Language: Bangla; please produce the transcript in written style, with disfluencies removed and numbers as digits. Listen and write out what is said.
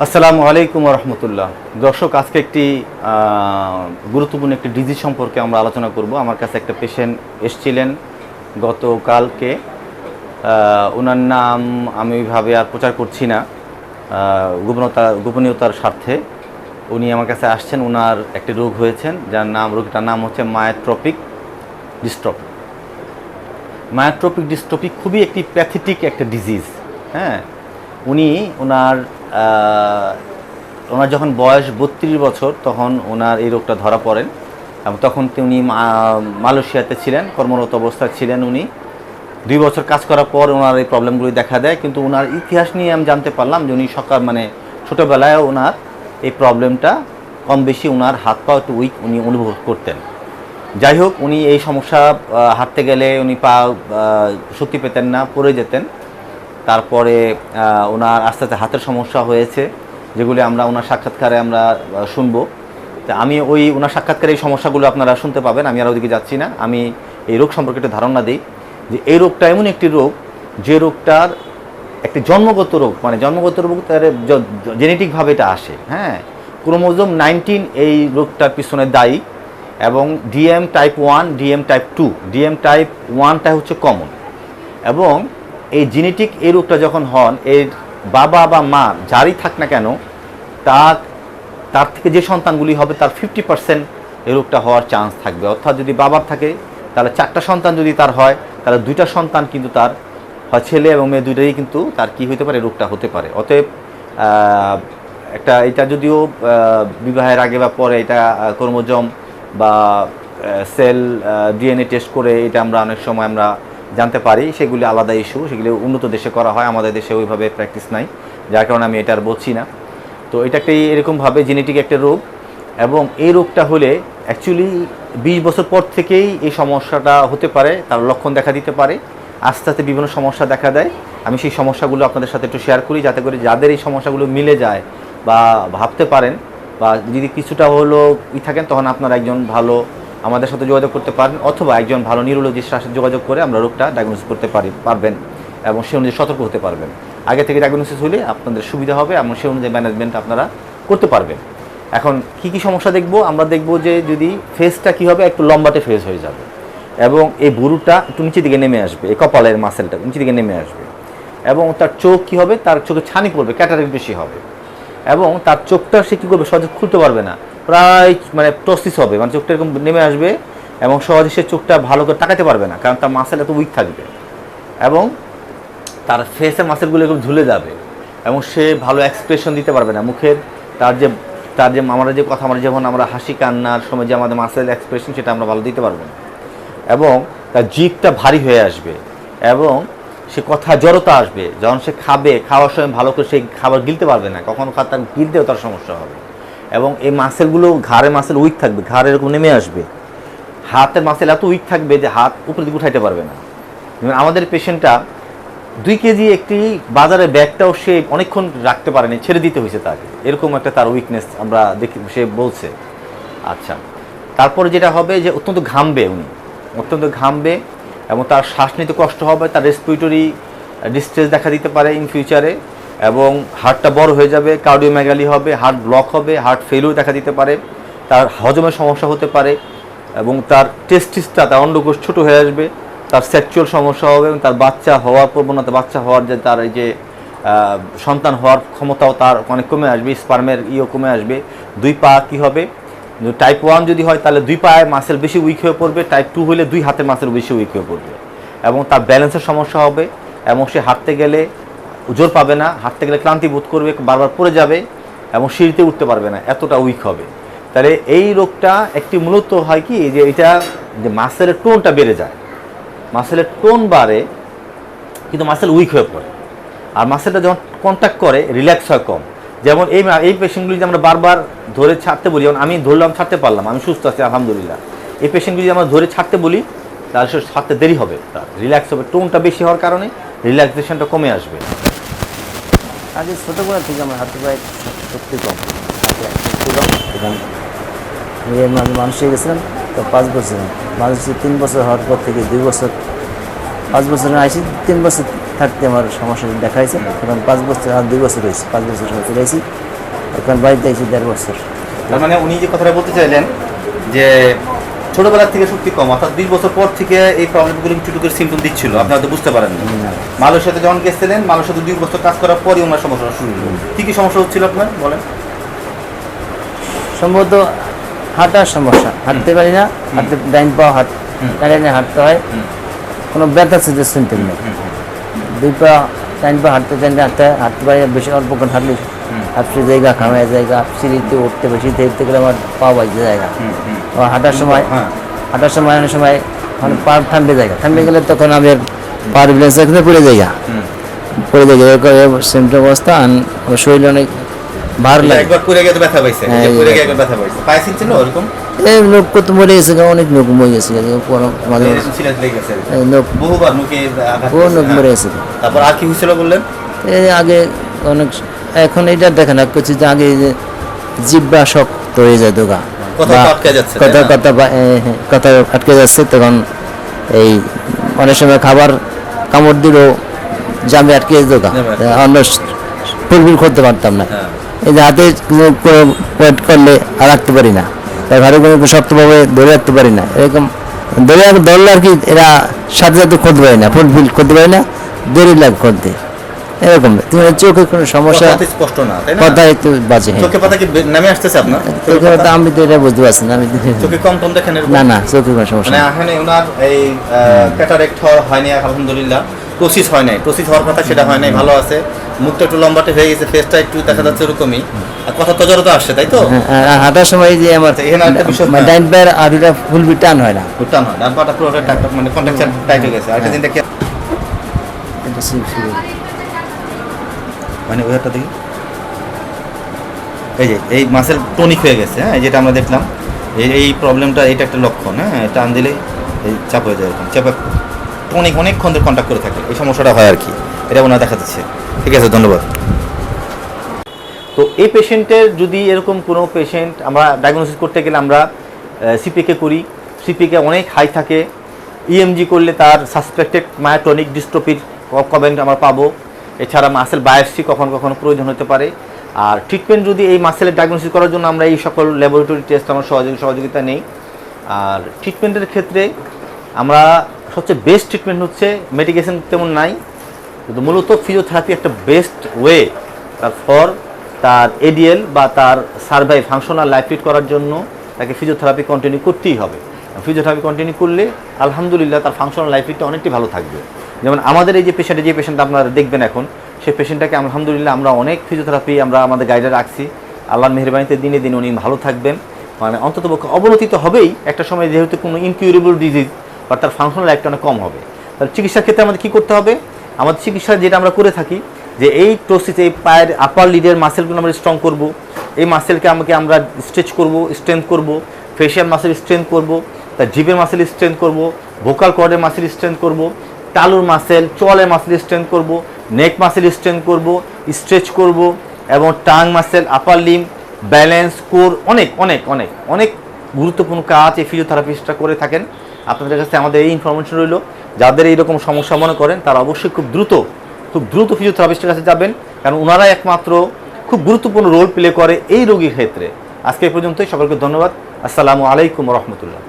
আসসালামু আলাইকুম রহমতুল্লাহ। দর্শক, আজকে একটি গুরুত্বপূর্ণ একটি ডিজিজ সম্পর্কে আমরা আলোচনা করব। আমার কাছে একটা পেশেন্ট এসেছিলেন গতকালকে। ওনার নাম আমি ওইভাবে আর প্রচার করছি না, গোপনীয়তার স্বার্থে। উনি আমার কাছে আসছেন, ওনার একটি রোগ হয়েছেন রোগটার নাম হচ্ছে মায়োট্রপিক ডিস্ট্রফি। মায়োট্রপিক ডিস্ট্রফি খুবই একটি প্যাথেটিক একটা ডিজিজ। হ্যাঁ, ওনার যখন বয়স 32 বছর তখন ওনার এই রোগটা ধরা পড়েন। এবং তখন উনি মালয়েশিয়াতে ছিলেন, কর্মরত অবস্থায় ছিলেন। উনি 2 বছর কাজ করার পর ওনার এই প্রবলেমগুলি দেখা দেয়। কিন্তু ওনার ইতিহাস নিয়ে আমি জানতে পারলাম যে উনি ছোটোবেলায় ওনার এই প্রবলেমটা কম বেশি, ওনার হাত পা একটু উইক উনি অনুভব করতেন। যাই হোক, উনি এই সমস্যা, হাঁটতে গেলে উনি পা শক্তি পেতেন না, পড়ে যেতেন। তারপরে ওনার আস্তে আস্তে হাতের সমস্যা হয়েছে, যেগুলি আমরা ওনার সাক্ষাৎকারে আমরা শুনবো। তা আমি ওনার সাক্ষাৎকারে এই সমস্যাগুলো আপনারা শুনতে পাবেন। আমি আর ওদিকে যাচ্ছি না, আমি এই রোগ সম্পর্কে একটা ধারণা দিই যে এই রোগটা এমন একটি রোগ যে রোগটার একটি জন্মগত রোগ, মানে জন্মগত রোগ তার জেনেটিকভাবে এটা আসে। হ্যাঁ, ক্রোমোজোম 19 এই রোগটার পিছনে দায়ী। এবং DM type 1, DM type 2, DM type 1টা হচ্ছে কমন। এবং এই জেনেটিক এই রোগটা যখন হন, এর বাবা বা মা যারই থাক না কেন, তার থেকে যে সন্তানগুলি হবে তার 50% এই রোগটা হওয়ার চান্স থাকবে। অর্থাৎ যদি বাবার থাকে তাহলে 4টা সন্তান যদি তার হয়, তাহলে 2টা সন্তান কিন্তু তার হয়, ছেলে এবং মেয়ে দুইটাই কিন্তু তার কি হতে পারে, রোগটা হতে পারে। অতএব এটা যদিও বিবাহের আগে বা পরে এটা ক্রোমোজোম বা সেল ডিএনএ টেস্ট করে এটা আমরা অনেক সময় আমরা জানতে পারি, সেগুলি আলাদা ইস্যু, সেগুলি উন্নত দেশে করা হয়। আমাদের দেশে ওইভাবে প্র্যাকটিস নাই, যার কারণে আমি এটা আর বলছি না। তো এটা একটা এরকমভাবে জেনেটিক একটা রোগ। এবং এই রোগটা হলে অ্যাকচুয়ালি 20 বছর পর থেকেই এই সমস্যাটা হতে পারে, তার লক্ষণ দেখা দিতে পারে। আস্তে আস্তে বিভিন্ন সমস্যা দেখা দেয়। আমি সেই সমস্যাগুলো আপনাদের সাথে একটু শেয়ার করি, যাতে করে যাদের এই সমস্যাগুলো মিলে যায় বা ভাবতে পারেন, বা যদি কিছুটা হলো থাকেন, তখন আপনারা একজন ভালো আমাদের সাথে যোগাযোগ করতে পারেন, অথবা একজন ভালো নিউরোলজিস্টের সাথে যোগাযোগ করে আমরা রোগটা ডায়াগনোসিস করতে পারবেন এবং সে অনুযায়ী সতর্ক হতে পারবেন। আগে থেকে ডায়াগনোসিস হলে আপনাদের সুবিধা হবে এবং সে অনুযায়ী ম্যানেজমেন্ট আপনারা করতে পারবেন। এখন কি সমস্যা দেখব আমরা, দেখব যে যদি ফেসটা কী হবে, একটু লম্বাটে ফেস হয়ে যাবে এবং এই ভুরুটা একটু নিচের দিকে নেমে আসবে, এই কপালের মাসেলটা নিচের দিকে নেমে আসবে। এবং তার চোখ কী হবে, তার চোখে ছানি পড়বে, ক্যাটারেক্ট বেশি হবে। এবং তার চোখটা সে কী করবে, সহজে খুলতে পারবে না, প্রায় মানে টসিস হবে, মানে চোখটা এরকম নেমে আসবে এবং সহজে সে চোখটা ভালো করে তাকাতে পারবে না, কারণ তার মাসেল এত উইক থাকবে। এবং তার ফেসের মাসেলগুলো এরকম ঝুলে যাবে এবং সে ভালো এক্সপ্রেশন দিতে পারবে না মুখের। তার যে আমরা যে কথা, আমরা যেমন আমরা হাসি কান্নার সময় যে আমাদের মাসেল এক্সপ্রেশন, সেটা আমরা ভালো দিতে পারবো না। এবং তার জিভটা ভারী হয়ে আসবে এবং সে কথা জড়তা আসবে। যখন সে খাওয়ার সময় ভালো করে সেই খাবার গিলতে পারবে না, কখনো তার গিলতেও তার সমস্যা হবে। এবং এই মাসেলগুলো, ঘাড়ের মাসেল উইক থাকবে, ঘাড় এরকম নেমে আসবে। হাতের মাসেল এত উইক থাকবে যে হাত উপরে দিকে উঠাইতে পারবে না। আমাদের পেশেন্টটা 2 কেজি একটি বাজারের ব্যাগটাও সে অনেকক্ষণ রাখতে পারেনি, ছেড়ে দিতে হয়েছে তাকে, এরকম একটা তার উইকনেস আমরা দেখি, সে বলছে। আচ্ছা, তারপরে যেটা হবে যে অত্যন্ত ঘামবে, অত্যন্ত ঘামবে এবং তার শ্বাস নিতে কষ্ট হবে, তার রেসপিরেটরি ডিস্ট্রেস দেখা দিতে পারে ইন ফিউচারে। এবং হার্টটা বড় হয়ে যাবে, কার্ডিওমেগালি হবে, হার্ট ব্লক হবে, হার্ট ফেলিওর দেখা দিতে পারে, তার হজমের সমস্যা হতে পারে এবং তার টেস্টিসটা, তার অন্ডকোষ ছোটো হয়ে আসবে, তার সেক্সুয়াল সমস্যা হবে এবং তার বাচ্চা হওয়ার প্রবণতা, বাচ্চা হওয়ার যে তার এই যে সন্তান হওয়ার ক্ষমতাও তার অনেক কমে আসবে, স্পার্মের কমে আসবে। 2 পা কী হবে, টাইপ 1 যদি হয় তাহলে 2 পায়ে মাসেল বেশি উইক হয়ে পড়বে, টাইপ 2 হলে 2 হাতের মাসেল বেশি উইক হয়ে পড়বে এবং তার ব্যালেন্সের সমস্যা হবে এবং সে হাঁটতে গেলে জোর পাবে না, হাঁটতে গেলে ক্লান্তি বোধ করবে, বারবার পড়ে যাবে এবং সিঁড়িতে উঠতে পারবে না, এতটা উইক হবে। তাহলে এই রোগটা একটি মূলত হয় কি, যে এটা যে মাসেলের টোনটা বেড়ে যায়, মাসেলের টোন বাড়ে কিন্তু মাসেল উইক হয়ে পড়ে। আর মাসেলটা যখন কন্ট্যাক্ট করে রিল্যাক্স হয় কম। যেমন এই পেশেন্টগুলি যে আমরা বারবার ধরে ছাড়তে বলি, যেমন আমি ধরলাম, ছাড়তে পারলাম, আমি সুস্থ আছি আলহামদুলিল্লাহ। এই পেশেন্টগুলি যে আমরা ধরে ছাড়তে বলি, তাহলে সে ছাড়তে দেরি হবে, তার রিল্যাক্স হবে, টোনটা বেশি হওয়ার কারণে রিল্যাক্সেশনটা কমে আসবে। আগে ছোটোবেলা থেকে আমার হাতে পায়ে শক্তি কম, মানুষ হয়ে গেছিলাম তো 5 বছর, মানুষ 3 বছর হওয়ার পর থেকে 2 বছর, 5 বছর আসি, 3 বছর থাকতে আমার সমস্যা দেখা হয়েছে। এখন 5 বছর আর 2 বছর হয়েছে, 5 বছর হয়ে চলেছি। এখন বাড়িতে এসেছি 1.5 বছর। তার মানে উনি যে কথাটা বলতে চাইলেন যে ছোটবেলা থেকে শক্তি কম, অর্থাৎ 20 বছর পর থেকে এই প্রবলেমগুলো একটু একটু করে সিমটম দিচ্ছিল, আপনি হয়তো বুঝতে পারেন না। মালয়েশিয়াতে যখন গেছিলেন, মালয়েশিয়াতে 2 বছর কাজ করার পরই ওনার সমস্যা শুরু হলো। কি কি সমস্যা হচ্ছিল আপনার বলেন? সম্ভবত হাঁটার সমস্যা, হাঁটতে পারি না, হাঁটতে ডাইন পা টাইনে হাঁটতে হয়, কোনো ব্যথা সিমটম নেই। 2 পা ডাইন পা হাঁটতে হাঁটতে পারি, বেশি অল্পক্ষণ হাঁটলে হাঁটতে জায়গা খামায় জায়গা, সিঁড়িতে উঠতে বেশি দেখতে গেলে আমার পা বাজে জায়গা। হাঁটার সময় অনেক সময় মানে পা থামবে জায়গা, থামবে গেলে তখন আমি পা রিফ্লেক্স এখানে পড়ে জায়গা সিমটম অবস্থা। শরীর অনেক ভার লাগে। একবার পড়ে গিয়ে তো ব্যথা পাইছে, পড়ে গিয়ে একবার ব্যথা পাইছে, পায়ে ছিল এরকম এই লোক কত মরে গেছে, অনেক লোক মরে গেছে, বহুবার মুখে লোক মরে গেছে। তারপর আর কি হয়েছিল বললেন? এই আগে অনেক, এখন এটা দেখে না করছি যে আগে যে জিব্বা শক্ত হয়ে যায় দোকা, কথা আটকে যাচ্ছে, কথা আটকে যাচ্ছে। তখন এই অনেক সময় খাবার কামড় দিল জামে আটকে দোকা, অন্য ফুলফিল করতে পারতাম না। এই যে হাতে ওয়েট করলে আর রাখতে পারি না, ঘরে কোনো শক্তভাবে ধরে রাখতে পারি না, এরকম ধরলে আর কি এরা সাথে সাথে করতে পারি না, ফুলফিল করতে পারি না, দেরি লাগে করতে, এরকম। তুমি চোখে কোনো সমস্যা, স্পষ্ট না, কথা একটু বাজে, চোখে পাতা কি নামে আসতেছে আপনার? চোখে পাতা আমি তো এটা বুঝতে পারছি না, আমি চোখে কম টম দেখেন না, না চোখে কোনো সমস্যা মানে এখানে ওনার এই ক্যাটারেক্ট হয়নি আলহামদুলিল্লাহ, টোসিস হয় নাই, টোসিস হওয়ার কথা সেটা হয় নাই, ভালো আছে, মুখটা একটু লম্বাটে হয়ে গেছে, ফেসটা একটু দেখা যাচ্ছে এরকমই, আর কথা তো জড়তা আসছে, তাই তো? হাঁটার সময় যে আমার ডাইন পায়ের আড়িটা ফুলবি টান হয় না, টান হয়, ডান পাটা পুরো মানে কন্ট্রাকশন টাইট হয়ে গেছে। আরেকটা দিন দেখি, মানে ওইটা দেখি, এই যে এই মাসেল টনিক হয়ে গেছে, হ্যাঁ, যেটা আমরা দেখলাম, এই প্রবলেমটা, এটা একটা লক্ষণ, হ্যাঁ, টান দিলে এই চাপ হয়ে যায়, চাপে অনেকক্ষণ ধরে কন্ট্যাক্ট করে থাকে, এই সমস্যাটা হয় আর কি, এটা ওনার দেখা যাচ্ছে। ঠিক আছে, ধন্যবাদ। তো এই পেশেন্টের যদি এরকম কোনো পেশেন্ট আমরা ডায়াগনোসিস করতে গেলে আমরা সিপিকে করি, সিপিকে অনেক হাই থাকে, ইএমজি করলে তার সাসপেক্টেড মায়োটনিক ডিস্ট্রফির কমেন্ট আমরা পাবো। এছাড়া মাসেল বায়োপসি কখনো কখনো প্রয়োজন হতে পারে। আর ট্রিটমেন্ট যদি এই মাসেলের ডায়াগনোসিস করার জন্য আমরা এই সকল ল্যাবরেটরি টেস্ট আমরা সহযোগিতা নেই। আর ট্রিটমেন্টের ক্ষেত্রে আমরা সবচেয়ে বেস্ট ট্রিটমেন্ট হচ্ছে, মেডিকেশন তেমন নাই, কিন্তু মূলত ফিজিওথেরাপি একটা বেস্ট ওয়ে তার এডিএল বা তার সার্ভাইভ ফাংশনাল লাইফ লিড করার জন্য তাকে ফিজিওথেরাপি কন্টিনিউ করতেই হবে। ফিজিওথেরাপি কন্টিনিউ করলে আলহামদুলিল্লাহ তার ফাংশনাল লাইফ লিডটা অনেকটাই ভালো থাকবে। যেমন আমাদের এই যে পেশেন্ট আপনারা দেখবেন এখন, সেই পেশেন্টটাকে আলহামদুলিল্লাহ আমরা অনেক ফিজিওথেরাপি আমরা আমাদের গাইডে রাখছি। আল্লাহর মেহেরবানিতে দিনে দিনে উনি ভালো থাকবেন, মানে অন্ততপক্ষে অবনতি তো হবেই, একটা সময় যেহেতু কোনো ইনকিউরেবল ডিজিজ বা তার ফাংশনাল লাইফটা অনেক কম হবে। তাহলে চিকিৎসার ক্ষেত্রে আমাদের কী করতে হবে? আমাদের চিকিৎসা যেটা আমরা করে থাকি, যে এই টোসিস, এই পায়ের আপার লিডের মাসেলগুলো আমরা স্ট্রং করব, এই মাসেলকে আমরা স্ট্রেচ করব, স্ট্রেংথ করব, ফেশিয়াল মাসেল স্ট্রেংথ করব, তার জিভের মাসেল স্ট্রেংথ করব, ভোকাল কর্ডের মাসেল স্ট্রেংথ করব, তালুর মাসেল, চোয়ালের মাসেল স্ট্রেংথ করব, নেক মাসেল স্ট্রেংথ করব, স্ট্রেচ করব, এবং টাং মাসেল, আপার লিম, ব্যালেন্স, কোর, অনেক অনেক অনেক অনেক গুরুত্বপূর্ণ কাজ এই ফিজিওথেরাপিস্টরা করে থাকেন। আপনাদের কাছে আমাদের এই ইনফরমেশন রইল, যাদের এইরকম সমস্যা মনে করেন তারা অবশ্যই খুব দ্রুত ফিজিওথেরাপিস্টের কাছে যাবেন, কারণ ওনারাই একমাত্র খুব গুরুত্বপূর্ণ রোল প্লে করে এই রোগীর ক্ষেত্রে। আজকে এই পর্যন্তই, সকলকে ধন্যবাদ। আসসালামু আলাইকুম রহমতুল্লাহ।